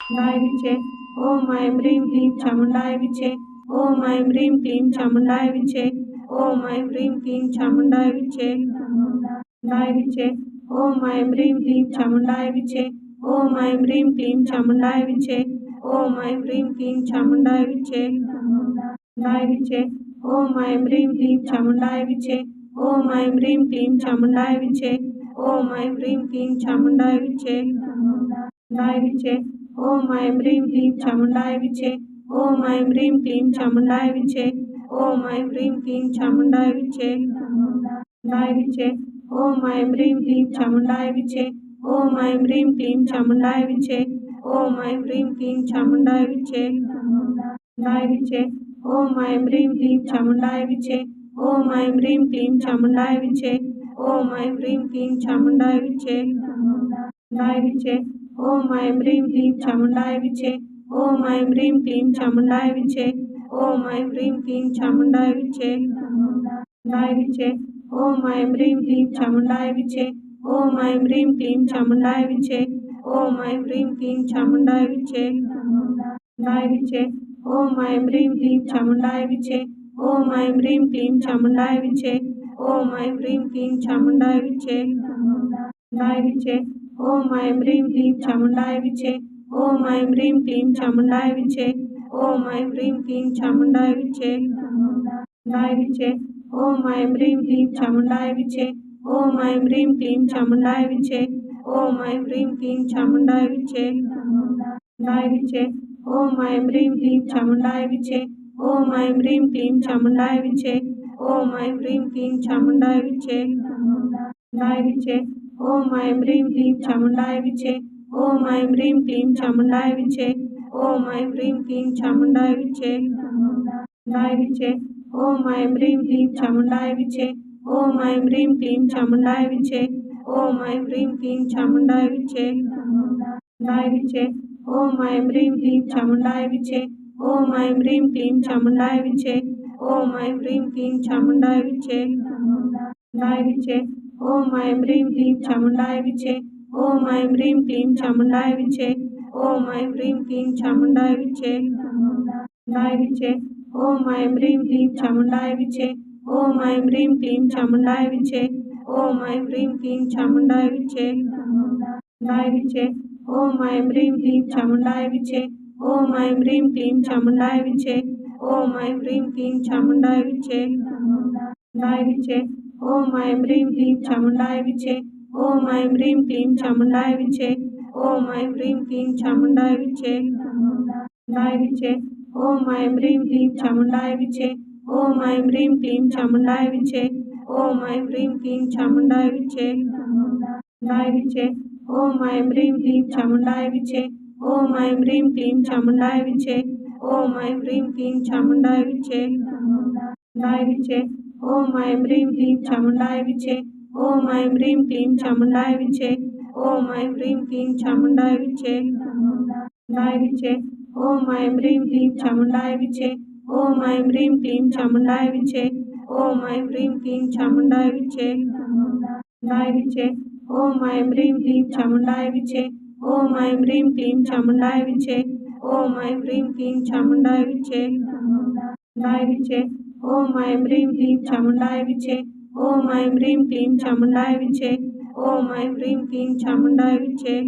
चामुण्डाय विचे। ॐ ऐं ह्रीं क्लीं चामुण्डाय विचे। ॐ ऐं ह्रीं क्लीं चामुण्डाय विचे। ॐ ऐं ह्रीं क्लीं चामुण्डाय विचे। चामुण्डाय विचे। ॐ ऐं ह्रीं क्लीं चामुण्डाय विचे। ॐ ऐं ह्रीं क्लीं चामुण्डाय विचे। ॐ ऐं ह्रीं क्लीं चामुण्डाय विचे। चामुण्डाय विचे। ॐ ऐं ह्रीं क्लीं चामुण्डाय विचे। ॐ ऐं ह्रीं क्लीं चामुण्डाय विचे। ॐ ऐं ह्रीं क्लीं चामुण्डाय विचे। चामुण्डाय विचे। ॐ ऐं ह्रीं क्लीं चामुण्डाय विचे। ॐ ऐं ह्रीं क्लीं चामुण्डाय विचे। ॐ ऐं ह्रीं क्लीं चामुण्डाय विचे। चामुण्डाय विचे। ॐ ऐं ह्रीं क्लीं चामुण्डाय विचे। ॐ ऐं ह्रीं क्लीं चामुण्डाय विचे। ॐ ऐं ह्रीं क्लीं चामुण्डाय विचे। चामुण्डाय विचे। ॐ ऐं ह्रीं क्लीं चामुण्डाय विचे। ॐ ऐं ह्रीं क्लीं चामुण्डाय विचे। ॐ ऐं ह्रीं क्लीं चामुण्डाय विचे। चामुण्डाय विचे। ॐ ऐं ह्रीं क्लीं चामुण्डाय विचे। ॐ ऐं ह्रीं क्लीं चामुण्डाय विचे। ॐ ऐं ह्रीं क्लीं चामुण्डाय विचे। चामुण्डाय विचे। ॐ ऐं ह्रीं क्लीं चामुण्डाय विचे। ॐ ऐं ह्रीं क्लीं चामुण्डाय विचे। ॐ ऐं ह्रीं क्लीं चामुण्डाय विचे। चामुण्डाय विचे। ॐ ऐं ह्रीं क्लीं चामुण्डाय विचे। ॐ ऐं ह्रीं क्लीं चामुण्डाय विचे। ॐ ऐं ह्रीं क्लीं चामुण्डाय विचे। चामुण्डाय विचे। ॐ ऐं ह्रीं क्लीं चामुण्डाय विचे। ॐ ऐं ह्रीं क्लीं चामुण्डाय विचे। ॐ ऐं ह्रीं क्लीं चामुण्डाय विचे। चामुण्डाय विचे। ॐ ऐं ह्रीं क्लीं चामुण्डाय विचे। ॐ ऐं ह्रीं क्लीं चामुण्डाय विचे। ॐ ऐं ह्रीं क्लीं चामुण्डाय विचे। चामुण्डाय विचे। ॐ ऐं ह्रीं क्लीं चामुण्डाय विचे। ॐ ऐं ह्रीं क्लीं चामुण्डाय विचे। ॐ ऐं ह्रीं क्लीं चामुण्डाय विचे। चामुण्डाय विचे। ॐ ऐं ह्रीं क्लीं चामुण्डाय विचे। ॐ ऐं ह्रीं क्लीं चामुण्डाय विचे। ॐ ऐं ह्रीं क्लीं चामुण्डाय विचे। चामुण्डाय विचे। ॐ ऐं ह्रीं क्लीं चामुण्डाय विचे। ॐ ऐं ह्रीं क्लीं चामुण्डाय विचे। ॐ ऐं ह्रीं क्लीं चामुण्डाय विचे। चामुण्डाय विचे। ॐ ऐं ह्रीं क्लीं चामुण्डाय विचे। ॐ ऐं ह्रीं क्लीं चामुण्डाय विचे। ॐ ऐं ह्रीं क्लीं चामुण्डाय विचे। चामुण्डाय विचे। ॐ ऐं ह्रीं क्लीं चामुण्डाय विचे। ॐ ऐं ह्रीं क्लीं चामुण्डाय विचे। ॐ ऐं ह्रीं क्लीं चामुण्डाय विचे। चामुण्डाय विचे। ॐ ऐं ह्रीं क्लीं चामुण्डाय विचे। ॐ ऐं ह्रीं क्लीं चामुण्डाय विचे। ॐ ऐं ह्रीं क्लीं चामुण्डाय विचे। चामुण्डाय विचे। ॐ ऐं ह्रीं क्लीं चामुण्डाय विचे। ॐ ऐं ह्रीं क्लीं चामुण्डाय विचे। ॐ ऐं ह्रीं क्लीं चामुण्डाय विचे। चामुण्डाय विचे। ॐ ऐं ह्रीं क्लीं चामुण्डाय विचे। ॐ ऐं ह्रीं क्लीं चामुण्डाय विचे। ॐ ऐं ह्रीं क्लीं चामुण्डाय विचे। चामुण्डाय विचे। ॐ ऐं ह्रीं क्लीं चामुण्डाय विचे। ॐ ऐं ह्रीं क्लीं चामुण्डाय विचे। ॐ ऐं ह्रीं क्लीं चामुण्डाय विचे। चामुण्डाय विचे। ॐ ऐं ह्रीं क्लीं चामुण्डाय विचे। ॐ ऐं ह्रीं क्लीं चामुण्डाय विचे। ॐ ऐं ह्रीं क्लीं चामुण्डाय विचे। चामुण्डाय विचे। ॐ ऐं ह्रीं क्लीं चामुण्डाय विचे। ॐ ऐं ह्रीं क्लीं चामुण्डाय विचे। ॐ ऐं ह्रीं क्लीं चामुण्डाय विचे। चामुण्डाय विचे। ॐ ऐं ह्रीं क्लीं चामुण्डाय विचे। ॐ ऐं ह्रीं क्लीं चामुण्डाय विचे। ॐ ऐं ह्रीं क्लीं चामुण्डाय विचे। चामुण्डाय विचे। ॐ ऐं ह्रीं क्लीं चामुण्डाय विचे। ॐ ऐं ह्रीं क्लीं चामुण्डाय विचे। ॐ ऐं ह्रीं क्लीं चामुण्डाय विचे। चामुण्डाय विचे। ॐ ऐं ह्रीं क्लीं चामुण्डाय विचे। ॐ ऐं ह्रीं क्लीं चामुण्डाय विचे। ॐ ऐं ह्रीं क्लीं चामुण्डाय विचे।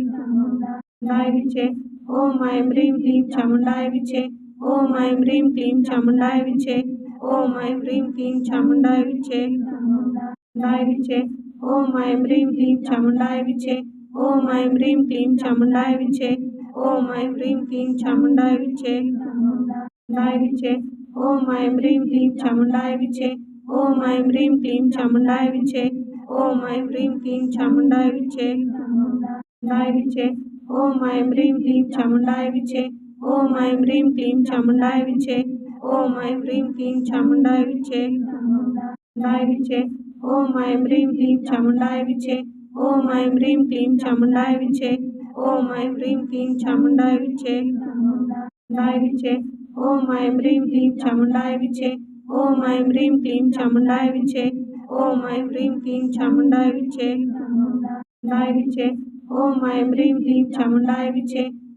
चामुण्डाय विचे। ॐ ऐं ह्रीं क्लीं चामुण्डाय विचे। ॐ ऐं ह्रीं क्लीं चामुण्डाय विचे। ॐ ऐं ह्रीं क्लीं चामुण्डाय विचे। चामुण्डाय विचे। ॐ ऐं ह्रीं क्लीं चामुण्डाय विचे। ॐ ऐं ह्रीं क्लीं चामुण्डाय विचे। ॐ ऐं ह्रीं क्लीं चामुण्डाय विचे। चामुण्डाय विचे। ॐ ऐं ह्रीं क्लीं चामुण्डाय विचे। ॐ ऐं ह्रीं क्लीं चामुण्डाय विचे। ॐ ऐं ह्रीं क्लीं चामुण्डाय विचे। चामुण्डाय विचे। ॐ ऐं ह्रीं क्लीं चामुण्डाय विचे। ॐ ऐं ह्रीं क्लीं चामुण्डाय विचे। ॐ ऐं ह्रीं क्लीं चामुण्डाय विचे। चामुण्डाय विचे। ॐ ऐं ह्रीं क्लीं चामुण्डाय विचे। ॐ ऐं ह्रीं क्लीं चामुण्डाय विचे। ॐ ऐं ह्रीं क्लीं चामुण्डाय विचे। चामुण्डाय विचे। ॐ ऐं ह्रीं क्लीं चामुण्डाय विचे। ॐ ऐं ह्रीं क्लीं चामुण्डाय विचे। ॐ ऐं ह्रीं क्लीं चामुण्डाय विचे। चामुण्डाय विचे। ॐ ऐं ह्रीं क्लीं चामुण्डाय विचे।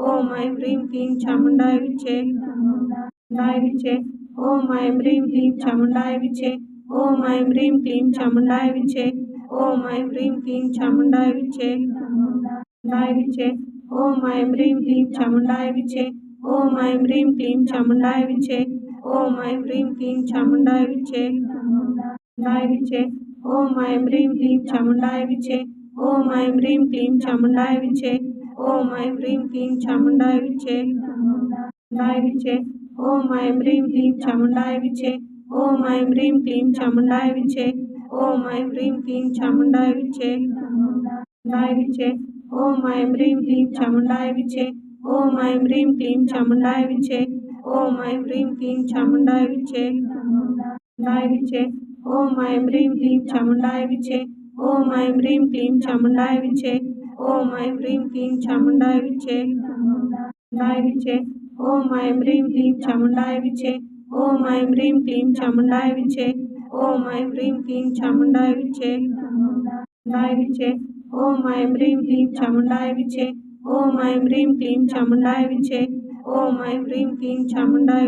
ॐ ऐं ह्रीं क्लीं चामुण्डाय विचे विचे ॐ ऐं ह्रीं क्लीं चामुण्डाय विचे ॐ ऐं ह्रीं क्लीं चामुण्डाय विचे ॐ ऐं ह्रीं क्लीं चामुण्डाय विचे विचे ॐ ऐं ह्रीं क्लीं चामुण्डाय विचे ॐ ऐं ह्रीं क्लीं चामुण्डाय विचे ॐ ऐं ह्रीं क्लीं चामुण्डाय विचे विचे ॐ ऐं ह्रीं क्लीं चामुण्डाय विचे ॐ ऐं ह्रीं क्लीं चामुण्डाय विचे ॐ ऐं ह्रीं क्लीं चामुण्डाय विचे विचे ॐ ऐं ह्रीं क्लीं चामुण्डाय विचे ॐ ऐं ह्रीं क्लीं चामुण्डाय विचे ॐ ऐं ह्रीं क्लीं चामुण्डाय विचे विचे ॐ ऐं ह्रीं क्लीं चामुण्डाय विचे ॐ ऐं ह्रीं क्लीं चामुण्डाय विचे ॐ ऐं ह्रीं क्लीं चामुण्डाय विचे विचे ॐ ऐं ह्रीं क्लीं चामुण्डाय विचे ॐ ऐं ह्रीं क्लीं चामुण्डाय विचे ॐ ऐं ह्रीं क्लीं चामुण्डाय विचे विचे ॐ ऐं ह्रीं क्लीं चामुण्डाय विचे ॐ ऐं ह्रीं क्लीं चामुण्डाय विचे ॐ ऐं ह्रीं क्लीं चामुण्डाय विचे विचे ॐ ऐं ह्रीं क्लीं चामुण्डाय विचे ॐ ऐं ह्रीं क्लीं चामुण्डाय विचे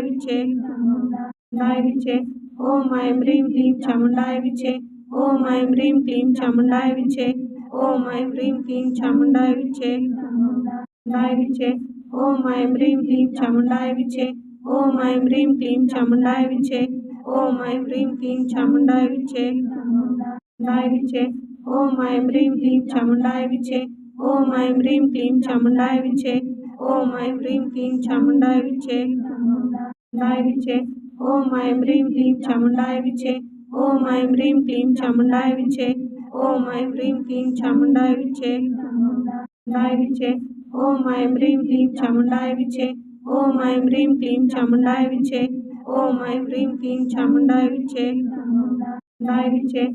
ॐ ऐं ह्रीं क्लीं चामुण्डाय विचे विचे ॐ ऐं ह्रीं क्लीं चामुण्डाय विचे ॐ ऐं ह्रीं क्लीं चामुण्डाय विचे ॐ ऐं ह्रीं क्लीं चामुण्डाय विचे विचे ॐ ऐं ह्रीं क्लीं चामुण्डाय विचे ॐ ऐं ह्रीं क्लीं चामुण्डाय विचे ॐ ऐं ह्रीं क्लीं चामुण्डाय विचे विचे ॐ ऐं ह्रीं क्लीं चामुण्डाय विचे ॐ ऐं ह्रीं क्लीं चामुण्डाय विचे ॐ ऐं ह्रीं क्लीं चामुण्डाय विचे विचे ॐ ऐं ह्रीं क्लीं चामुण्डाय विचे ॐ ऐं ह्रीं क्लीं चामुण्डाय विचे ॐ ऐं ह्रीं क्लीं चामुण्डाय विचे विचे ॐ ऐं ह्रीं क्लीं चामुण्डाय विचे ॐ ऐं ह्रीं क्लीं चामुण्डाय विचे ॐ ऐं ह्रीं क्लीं चामुण्डाय विचे विचे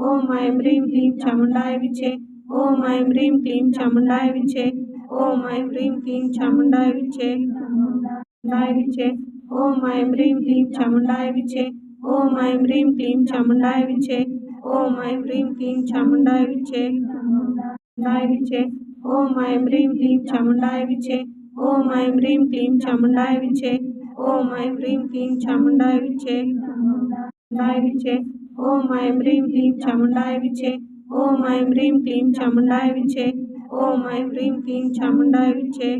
ॐ ऐं ह्रीं क्लीं चामुण्डाय विचे ॐ ऐं ह्रीं क्लीं चामुण्डाय विचे ॐ ऐं ह्रीं क्लीं चामुण्डाय विचे विचे ॐ ऐं ह्रीं क्लीं चामुण्डाय विचे ॐ ऐं ह्रीं क्लीं चामुण्डाय विचे ॐ ऐं ह्रीं क्लीं चामुण्डाय विचे विचे ॐ ऐं ह्रीं क्लीं चामुण्डाय विचे ॐ ऐं ह्रीं क्लीं चामुण्डाय विचे ॐ ऐं ह्रीं क्लीं चामुण्डाय विचे विचे ॐ ऐं ह्रीं क्लीं चामुण्डाय विचे ॐ ऐं ह्रीं क्लीं चामुण्डाय विचे ॐ ऐं ह्रीं क्लीं चामुण्डाय विचे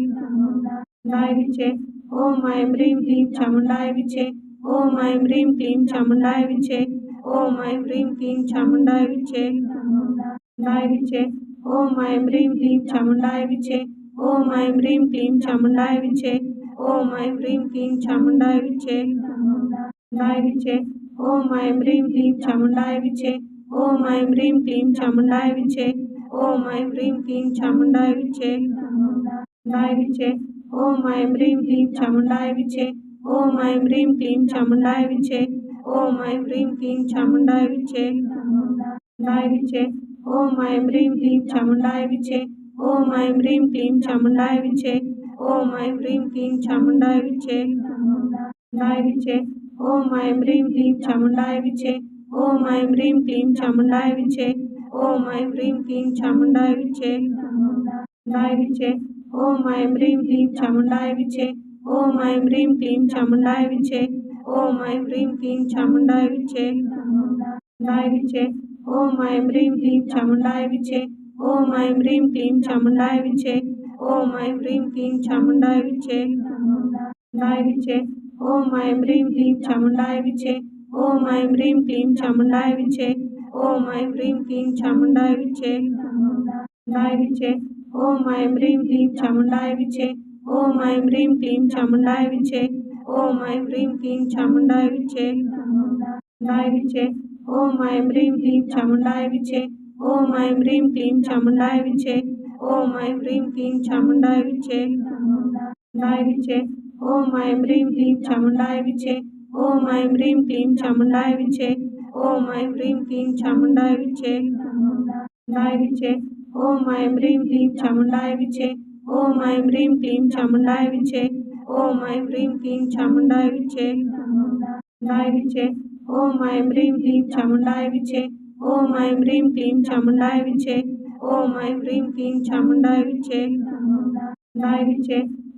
विचे ॐ ऐं ह्रीं क्लीं चामुण्डाय विचे ॐ ऐं ह्रीं क्लीं चामुण्डाय विचे ॐ ऐं ह्रीं क्लीं चामुण्डाय विचे विचे ॐ ऐं ह्रीं क्लीं चामुण्डाय विचे ॐ ऐं ह्रीं क्लीं चामुण्डाय विचे ॐ ऐं ह्रीं क्लीं चामुण्डाय विचे विचे ॐ ऐं ह्रीं क्लीं चामुण्डाय विचे ॐ ऐं ह्रीं क्लीं चामुण्डाय विचे ॐ ऐं ह्रीं क्लीं चामुण्डाय विचे विचे ॐ ऐं ह्रीं क्लीं चामुण्डाय विचे ॐ ऐं ह्रीं क्लीं चामुण्डाय विचे ॐ ऐं ह्रीं क्लीं चामुण्डाय विचे विचे ॐ ऐं ह्रीं क्लीं चामुण्डाय विचे ॐ ऐं ह्रीं क्लीं चामुण्डाय विचे ॐ ऐं ह्रीं क्लीं चामुण्डाय विचे विचे ॐ ऐं ह्रीं क्लीं चामुण्डाय विचे ॐ ऐं ह्रीं क्लीं चामुण्डाय विचे ॐ ऐं ह्रीं क्लीं चामुण्डाय विचे विचे ॐ ऐं ह्रीं क्लीं चामुण्डाय विचे ॐ ऐं ह्रीं क्लीं चामुण्डाय विचे ॐ ऐं ह्रीं क्लीं चामुण्डाय विचे विचे ॐ ऐं ह्रीं क्लीं चामुण्डाय विचे ॐ ऐं ह्रीं क्लीं चामुण्डाय विचे ॐ ऐं ह्रीं क्लीं चामुण्डाय विचे विचे ॐ ऐं ह्रीं क्लीं चामुण्डाय विचे ॐ ऐं ह्रीं क्लीं चामुण्डाय विचे ॐ ऐं ह्रीं क्लीं चामुण्डाय विचे विचे ॐ ऐं ह्रीं क्लीं चामुण्डाय विचे ॐ ऐं ह्रीं क्लीं चामुण्डाय विचे ॐ ऐं ह्रीं क्लीं चामुण्डाय विचे विचे ॐ ऐं ह्रीं क्लीं चामुण्डाय विचे ॐ ऐं ह्रीं क्लीं चामुण्डाय विचे ॐ ऐं ह्रीं क्लीं चामुण्डाय विचे विचे ॐ ऐं ह्रीं क्लीं चामुण्डाय विचे ॐ ऐं ह्रीं क्लीं चामुण्डाय विचे ॐ ऐं ह्रीं क्लीं चामुण्डाय विचे विचे ॐ ऐं ह्रीं क्लीं चामुण्डाय विचे ॐ ऐं ह्रीं क्लीं चामुण्डाय विचे ॐ ऐं ह्रीं क्लीं चामुण्डाय विचे विचे ॐ ऐं ह्रीं क्लीं चामुण्डाय विचे ॐ ऐं ह्रीं क्लीं चामुण्डाय विचे ॐ ऐं ह्रीं क्लीं चामुण्डाय विचे विचे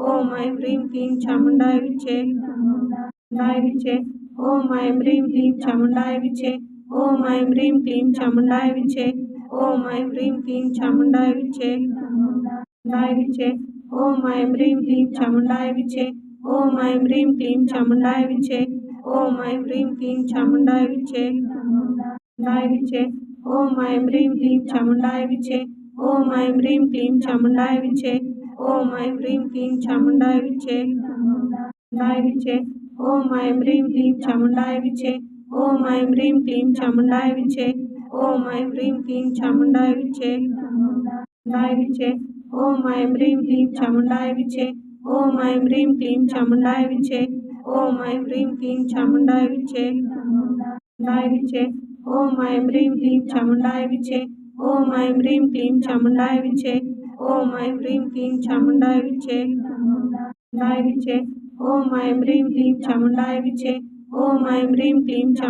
ॐ ऐं ह्रीं क्लीं चामुण्डाय विचे विचे ॐ ऐं ह्रीं क्लीं चामुण्डाय विचे ॐ ऐं ह्रीं क्लीं चामुण्डाय विचे ॐ ऐं ह्रीं क्लीं चामुण्डाय विचे विचे ॐ ऐं ह्रीं क्लीं चामुण्डाय विचे ॐ ऐं ह्रीं क्लीं चामुण्डाय विचे ॐ ऐं ह्रीं क्लीं चामुण्डाय विचे विचे ॐ ऐं ह्रीं क्लीं चामुण्डाय विचे ॐ ऐं ह्रीं क्लीं चामुण्डाय विचे ॐ ऐं ह्रीं क्लीं चामुण्डाय विचे विचे ॐ ऐं ह्रीं क्लीं चामुण्डाय विचे ॐ ऐं ह्रीं क्लीं चामुण्डाय विचे ॐ ऐं ह्रीं क्लीं चामुण्डाय विचे विचे ॐ ऐं ह्रीं क्लीं चामुण्डाय विचे ॐ ऐं ह्रीं क्लीं चामुण्डाय विचे ॐ ऐं ह्रीं क्लीं चामुण्डाय विचे विचे ॐ ऐं ह्रीं क्लीं चामुण्डाय विचे ॐ ऐं ह्रीं क्लीं चामुण्डाय विचे ॐ ऐं ह्रीं क्लीं चामुण्डाय विचे विचे ॐ ऐं ह्रीं क्लीं चामुण्डाय विचे ॐ ऐं ह्रीं क्लीं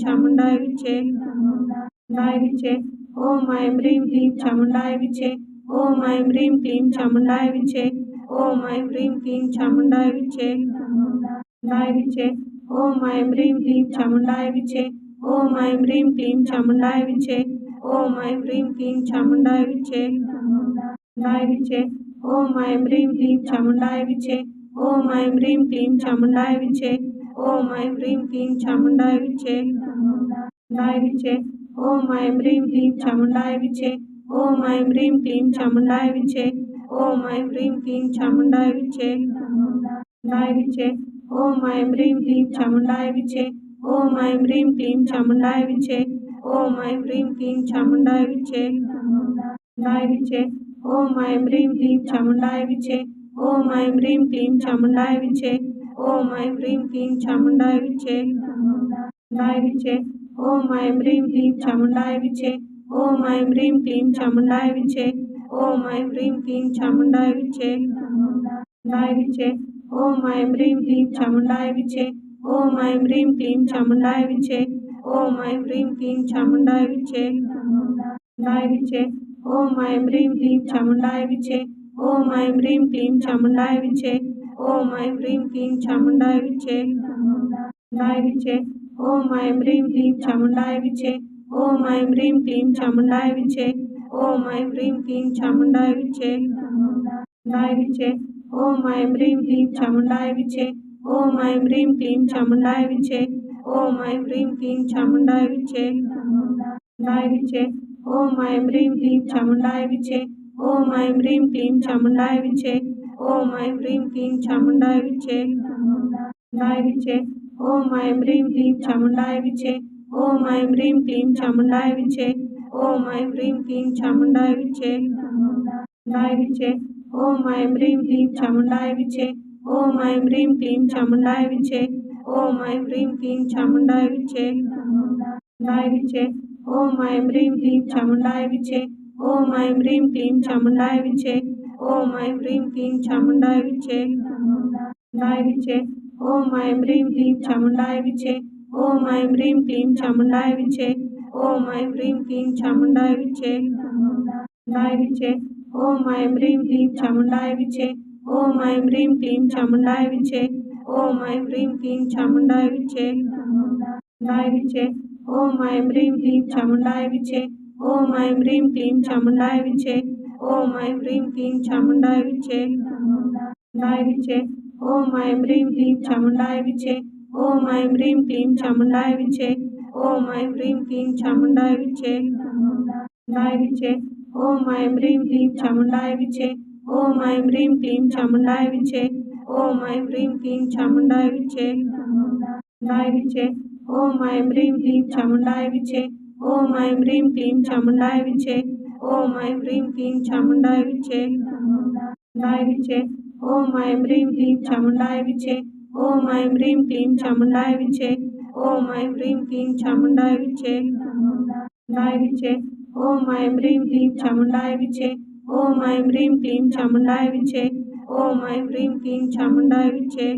चामुण्डाय विचे ॐ ऐं ह्रीं क्लीं चामुण्डाय विचे विचे ॐ ऐं ह्रीं क्लीं चामुण्डाय विचे ॐ ऐं ह्रीं क्लीं चामुण्डाय विचे ॐ ऐं ह्रीं क्लीं चामुण्डाय विचे विचे ॐ ऐं ह्रीं क्लीं चामुण्डाय विचे ॐ ऐं ह्रीं क्लीं चामुण्डाय विचे ॐ ऐं ह्रीं क्लीं चामुण्डाय विचे विचे ॐ ऐं ह्रीं क्लीं चामुण्डाय विचे ॐ ऐं ह्रीं क्लीं चामुण्डाय विचे ॐ ऐं ह्रीं क्लीं चामुण्डाय विचे विचे ॐ ऐं ह्रीं क्लीं चामुण्डाय विचे ॐ ऐं ह्रीं क्लीं चामुण्डाय विचे ॐ ऐं ह्रीं क्लीं चामुण्डाय विचे विचे ॐ ऐं ह्रीं क्लीं चामुण्डाय विचे ॐ ऐं ह्रीं क्लीं चामुण्डाय विचे ॐ ऐं ह्रीं क्लीं चामुण्डाय विचे विचे ॐ ऐं ह्रीं क्लीं चामुण्डाय विचे ॐ ऐं ह्रीं क्लीं चामुण्डाय विचे ॐ ऐं ह्रीं क्लीं चामुण्डाय विचे विचे ॐ ऐं ह्रीं क्लीं चामुण्डाय विचे ॐ ऐं ह्रीं क्लीं चामुण्डाय विचे ॐ ऐं ह्रीं क्लीं चामुण्डाय विचे विचे ॐ ऐं ह्रीं क्लीं चामुण्डाय विचे ॐ ऐं ह्रीं क्लीं चामुण्डाय विचे ॐ ऐं ह्रीं क्लीं चामुण्डाय विचे विचे ॐ ऐं ह्रीं क्लीं चामुण्डाय विचे ॐ ऐं ह्रीं क्लीं चामुण्डाय विचे ॐ ऐं ह्रीं क्लीं चामुण्डाय विचे विचे ॐ ऐं ह्रीं क्लीं चामुण्डाय विचे ॐ ऐं ह्रीं क्लीं चामुण्डाय विचे ॐ ऐं ह्रीं क्लीं चामुण्डाय विचे विचे ॐ ऐं ह्रीं क्लीं चामुण्डाय विचे ॐ ऐं ह्रीं क्लीं चामुण्डाय विचे ॐ ऐं ह्रीं क्लीं चामुण्डाय विचे विचे ॐ ऐं ह्रीं क्लीं चामुण्डाय विचे ॐ ऐं ह्रीं क्लीं चामुण्डाय विचे ॐ ऐं ह्रीं क्लीं चामुण्डाय विचे विचे ॐ ऐं ह्रीं क्लीं चामुण्डाय विचे ॐ ऐं ह्रीं क्लीं चामुण्डाय विचे ॐ ऐं ह्रीं क्लीं चामुण्डाय विचे विचे ॐ ऐं ह्रीं क्लीं चामुण्डाय विचे ॐ ऐं ह्रीं क्लीं चामुण्डाय विचे ॐ ऐं ह्रीं क्लीं चामुण्डाय विचे विचे ॐ ऐं ह्रीं क्लीं चामुण्डाय विचे ॐ ऐं ह्रीं क्लीं चामुण्डाय विचे ॐ ऐं ह्रीं क्लीं चामुण्डाय विचे विचे ॐ ऐं ह्रीं क्लीं चामुण्डाय विचे ॐ ऐं ह्रीं क्लीं चामुण्डाय विचे ॐ ऐं ह्रीं क्लीं चामुण्डाय विचे विचे ॐ ऐं ह्रीं क्लीं चामुण्डाय विचे ॐ ऐं ह्रीं क्लीं चामुण्डाय विचे ॐ ऐं ह्रीं क्लीं चामुण्डाय विचे विचे ॐ ऐं ह्रीं क्लीं चामुण्डाय विचे ॐ ऐं ह्रीं क्लीं चामुण्डाय विचे ॐ ऐं ह्रीं क्लीं चामुण्डाय विचे विचे ॐ ऐं ह्रीं क्लीं चामुण्डाय विचे ॐ ऐं ह्रीं क्लीं चामुण्डाय विचे ॐ ऐं ह्रीं क्लीं चामुण्डाय विचे विचे ॐ ऐं ह्रीं क्लीं चामुण्डाय विचे ॐ ऐं ह्रीं क्लीं चामुण्डाय विचे ॐ ऐं ह्रीं क्लीं चामुण्डाय विचे विचे ॐ ऐं ह्रीं क्लीं चामुण्डाय विचे ॐ ऐं ह्रीं क्लीं चामुण्डाय विचे ॐ ऐं ह्रीं क्लीं चामुण्डाय विचे विचे ॐ ऐं ह्रीं क्लीं चामुण्डाय विचे ॐ ऐं ह्रीं क्लीं चामुण्डाय विचे ॐ ऐं ह्रीं क्लीं चामुण्डाय विचे विचे ॐ ऐं ह्रीं क्लीं चामुण्डाय विचे ॐ ऐं ह्रीं क्लीं चामुण्डाय विचे ॐ ऐं ह्रीं क्लीं चामुण्डाय विचे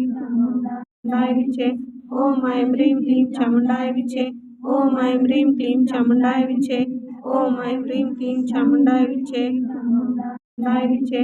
विचे ॐ ऐं ह्रीं क्लीं चामुण्डाय विचे ॐ ऐं ह्रीं क्लीं चामुण्डाय विचे ॐ ऐं ह्रीं क्लीं चामुण्डाय विचे विचे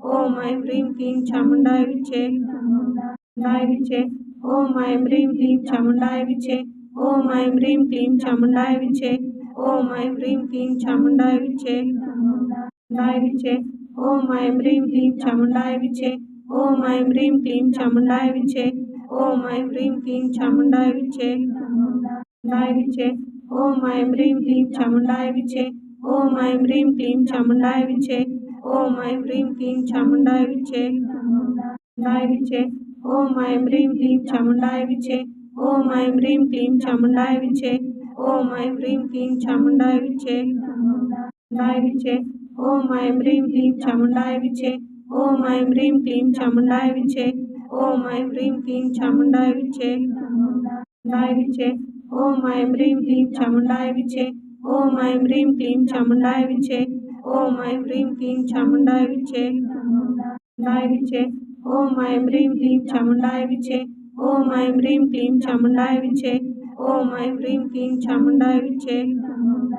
ॐ ऐं ह्रीं क्लीं चामुण्डाय विचे चामुण्डाय विचे ॐ ऐं ह्रीं क्लीं चामुण्डाय विचे ॐ ऐं ह्रीं क्लीं चामुण्डाय विचे ॐ ऐं ह्रीं क्लीं चामुण्डाय विचे चामुण्डाय विचे ॐ ऐं ह्रीं क्लीं चामुण्डाय विचे ॐ ऐं ह्रीं क्लीं चामुण्डाय विचे ॐ ऐं ह्रीं क्लीं चामुण्डाय विचे चामुण्डाय विचे ॐ ऐं ह्रीं क्लीं चामुण्डाय विचे ॐ ऐं ह्रीं क्लीं चामुण्डाय विचे ॐ ऐं ह्रीं क्लीं चामुण्डाय विचे चामुण्डाय विचे ॐ ऐं ह्रीं क्लीं चामुण्डाय विचे ॐ ऐं ह्रीं क्लीं चामुण्डाय विचे ॐ ऐं ह्रीं क्लीं चामुण्डाय विचे चामुण्डाय विचे ॐ ऐं ह्रीं क्लीं चामुण्डाय विचे ॐ ऐं ह्रीं क्लीं चामुण्डाय विचे ॐ ऐं ह्रीं क्लीं चामुण्डाय विचे चामुण्डाय विचे ॐ ऐं ह्रीं क्लीं चामुण्डाय विचे ॐ ऐं ह्रीं क्लीं चामुण्डाय विचे ॐ ऐं ह्रीं क्लीं चामुण्डाय विचे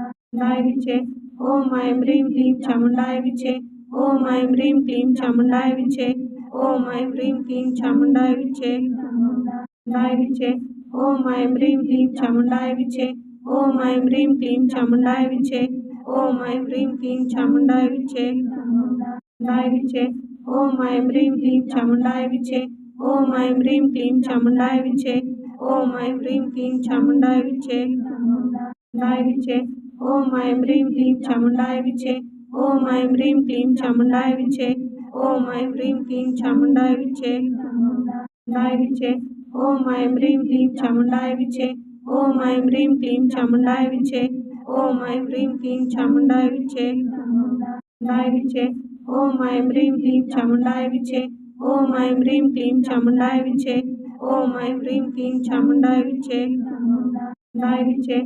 चामुण्डाय विचे ॐ ऐं ह्रीं क्लीं चामुण्डाय विचे ॐ ऐं ह्रीं क्लीं चामुण्डाय विचे ॐ ऐं ह्रीं क्लीं चामुण्डाय विचे चामुण्डाय विचे ॐ ऐं ह्रीं क्लीं चामुण्डाय विचे ॐ ऐं ह्रीं क्लीं चामुण्डाय विचे ॐ ऐं ह्रीं क्लीं चामुण्डाय विचे चामुण्डाय विचे ॐ ऐं ह्रीं क्लीं चामुण्डाय विचे ॐ ऐं ह्रीं क्लीं चामुण्डाय विचे ॐ ऐं ह्रीं क्लीं चामुण्डाय विचे चामुण्डाय विचे ॐ ऐं ह्रीं क्लीं चामुण्डाय विचे ॐ ऐं ह्रीं क्लीं चामुण्डाय विचे ॐ ऐं ह्रीं क्लीं चामुण्डाय विचे चामुण्डाय विचे ॐ ऐं ह्रीं क्लीं चामुण्डाय विचे ॐ ऐं ह्रीं क्लीं चामुण्डाय विचे ॐ ऐं ह्रीं क्लीं चामुण्डाय विचे चामुण्डाय विचे ॐ ऐं ह्रीं क्लीं चामुण्डाय विचे ॐ ऐं ह्रीं क्लीं चामुण्डाय विचे ॐ ऐं ह्रीं क्लीं चामुण्डाय विचे चामुण्डाय विचे ॐ ऐं ह्रीं क्लीं चामुण्डाय विचे ॐ ऐं ह्रीं क्लीं चामुण्डाय विचे ॐ ऐं ह्रीं क्लीं चामुण्डाय विचे चामुण्डाय विचे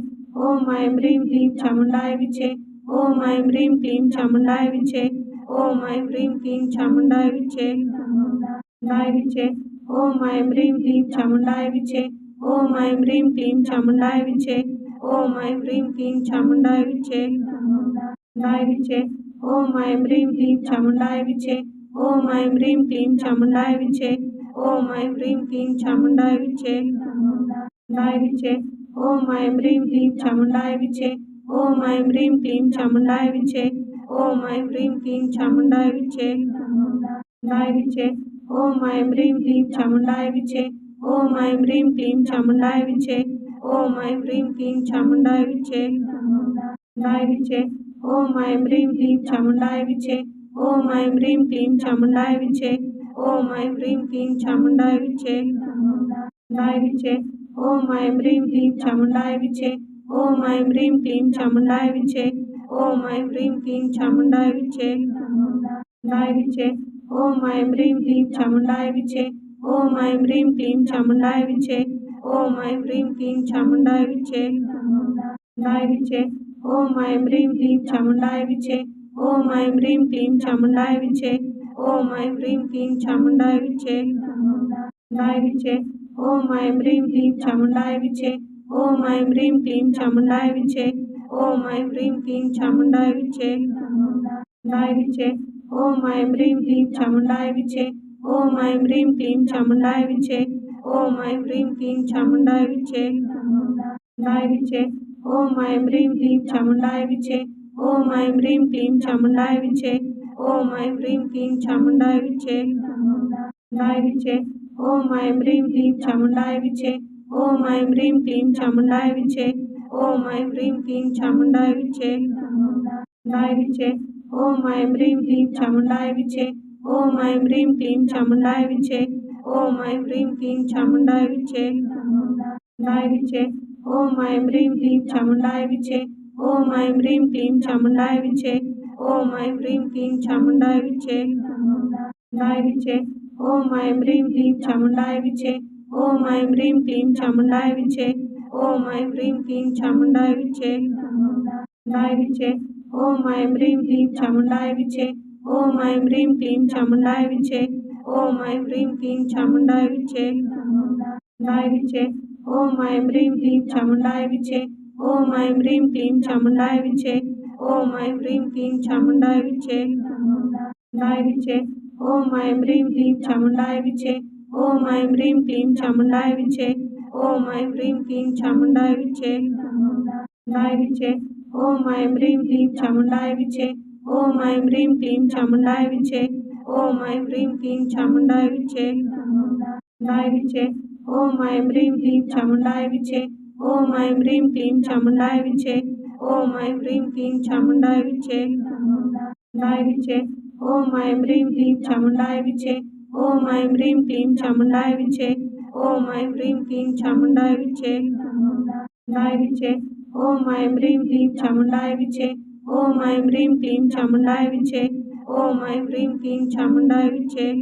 ॐ ऐं ह्रीं क्लीं चामुण्डाय विचे ॐ ऐं ह्रीं क्लीं चामुण्डाय विचे ॐ ऐं ह्रीं क्लीं चामुण्डाय विचे चामुण्डाय विचे ॐ ऐं ह्रीं क्लीं चामुण्डाय विचे ॐ ऐं ह्रीं क्लीं चामुण्डाय विचे ॐ ऐं ह्रीं क्लीं चामुण्डाय विचे चामुण्डाय विचे ॐ ऐं ह्रीं क्लीं चामुण्डाय विचे ॐ ऐं ह्रीं क्लीं चामुण्डाय विचे ॐ ऐं ह्रीं क्लीं चामुण्डाय विचे चामुण्डाय विचे ॐ ऐं ह्रीं क्लीं चामुण्डाय विचे ॐ ऐं ह्रीं क्लीं चामुण्डाय विचे ॐ ऐं ह्रीं क्लीं चामुण्डाय विचे चामुण्डाय विचे ॐ ऐं ह्रीं क्लीं चामुण्डाय विचे ॐ ऐं ह्रीं क्लीं चामुण्डाय विचे ॐ ऐं ह्रीं क्लीं चामुण्डाय विचे चामुण्डाय विचे ॐ ऐं ह्रीं क्लीं चामुण्डाय विचे ॐ ऐं ह्रीं क्लीं चामुण्डाय विचे ॐ ऐं ह्रीं क्लीं चामुण्डाय विचे चामुण्डाय विचे ॐ ऐं ह्रीं क्लीं चामुण्डाय विचे ॐ ऐं ह्रीं क्लीं चामुण्डाय विचे ॐ ऐं ह्रीं क्लीं चामुण्डाय विचे चामुण्डाय विचे ॐ ऐं ह्रीं क्लीं चामुण्डाय विचे ॐ ऐं ह्रीं क्लीं चामुण्डाय विचे ॐ ऐं ह्रीं क्लीं चामुण्डाय विचे चामुण्डाय विचे ॐ ऐं ह्रीं क्लीं चामुण्डाय विचे ॐ ऐं ह्रीं क्लीं चामुण्डाय विचे ॐ ऐं ह्रीं क्लीं चामुण्डाय विचे चामुण्डाय विचे ॐ ऐं ह्रीं क्लीं चामुण्डाय विचे ॐ ऐं ह्रीं क्लीं चामुण्डाय विचे ॐ ऐं ह्रीं क्लीं चामुण्डाय विचे चामुण्डाय विचे ॐ ऐं ह्रीं क्लीं चामुण्डाय विचे ॐ ऐं ह्रीं क्लीं चामुण्डाय विचे ॐ ऐं ह्रीं क्लीं चामुण्डाय विचे चामुण्डाय विचे ॐ ऐं ह्रीं क्लीं चामुण्डाय विचे ॐ ऐं ह्रीं क्लीं चामुण्डाय विचे ॐ ऐं ह्रीं क्लीं चामुण्डाय विचे चामुण्डाय विचे ॐ ऐं ह्रीं क्लीं चामुण्डाय विचे ॐ ऐं ह्रीं क्लीं चामुण्डाय विचे ॐ ऐं ह्रीं क्लीं चामुण्डाय विचे चामुण्डाय विचे ॐ ऐं ह्रीं क्लीं चामुण्डाय विचे ॐ ऐं ह्रीं क्लीं चामुण्डाय विचे ॐ ऐं ह्रीं क्लीं चामुण्डाय विचे चामुण्डाय विचे ॐ ऐं ह्रीं क्लीं चामुण्डाय विचे ॐ ऐं ह्रीं क्लीं चामुण्डाय विचे ॐ ऐं ह्रीं क्लीं चामुण्डाय विचे चामुण्डाय विचे ॐ ऐं ह्रीं क्लीं चामुण्डाय विचे ॐ ऐं ह्रीं क्लीं चामुण्डाय विचे ॐ ऐं ह्रीं क्लीं चामुण्डाय विचे चामुण्डाय विचे ॐ ऐं ह्रीं क्लीं चामुण्डाय विचे ॐ ऐं ह्रीं क्लीं चामुण्डाय विचे ॐ ऐं ह्रीं क्लीं चामुण्डाय विचे चामुण्डाय विचे ॐ ऐं ह्रीं क्लीं चामुण्डाय विचे ॐ ऐं ह्रीं क्लीं चामुण्डाय विचे ॐ ऐं ह्रीं क्लीं चामुण्डाय विचे चामुण्डाय विचे ॐ ऐं ह्रीं क्लीं चामुण्डाय विचे ॐ ऐं ह्रीं क्लीं चामुण्डाय विचे ॐ ऐं ह्रीं क्लीं चामुण्डाय विचे ॐ ऐं ह्रीं क्लीं चामुण्डाय विचे ॐ ऐं ह्रीं क्लीं चामुण्डाय विचे ॐ ऐं ह्रीं क्लीं चामुण्डाय विचे ॐ ऐं ह्रीं क्लीं चामुण्डाय विचे ॐ ऐं ह्रीं क्लीं चामुण्डाय विचे ॐ ऐं ह्रीं क्लीं चामुण्डाय विचे ॐ ऐं ह्रीं क्लीं चामुण्डाय विचे ॐ ऐं ह्रीं क्लीं चामुण्डाय विचे ॐ ऐं ह्रीं क्लीं चामुण्डाय विचे ॐ ऐं ह्रीं क्लीं चामुण्डाय विचे ॐ ऐं ह्रीं क्लीं चामुण्डाय विचे ॐ ऐं ह्रीं क्लीं चामुण्डाय विचे